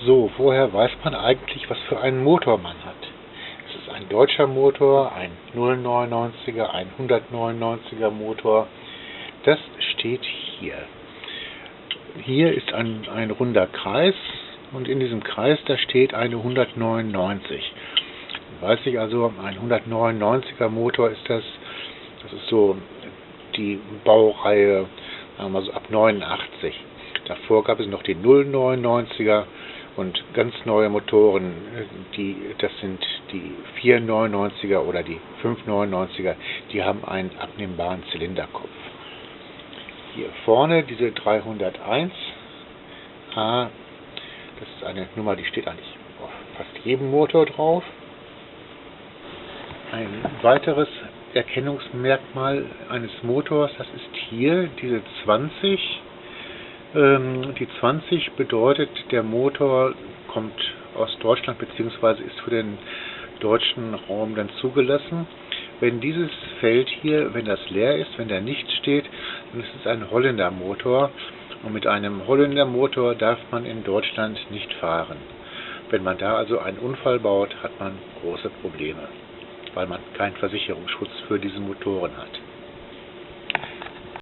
So, woher weiß man eigentlich, was für einen Motor man hat? Es ist ein deutscher Motor, ein 099er, ein 199er Motor. Das steht hier. Hier ist ein runder Kreis und in diesem Kreis, da steht eine 199. Dann weiß ich also, ein 199er Motor ist das. Das ist so die Baureihe, sagen wir mal so ab 89. Davor gab es noch die 099er und ganz neue Motoren, das sind die 499er oder die 599er, die haben einen abnehmbaren Zylinderkopf. Hier vorne diese 301 A, das ist eine Nummer, die steht eigentlich auf fast jedem Motor drauf. Ein weiteres Erkennungsmerkmal eines Motors, das ist hier diese 20. Die 20 bedeutet, der Motor kommt aus Deutschland bzw. ist für den deutschen Raum dann zugelassen. Wenn dieses Feld hier, wenn das leer ist, wenn der nicht steht, dann ist es ein Holländer Motor. Und mit einem Holländer Motor darf man in Deutschland nicht fahren. Wenn man da also einen Unfall baut, hat man große Probleme, weil man keinen Versicherungsschutz für diese Motoren hat.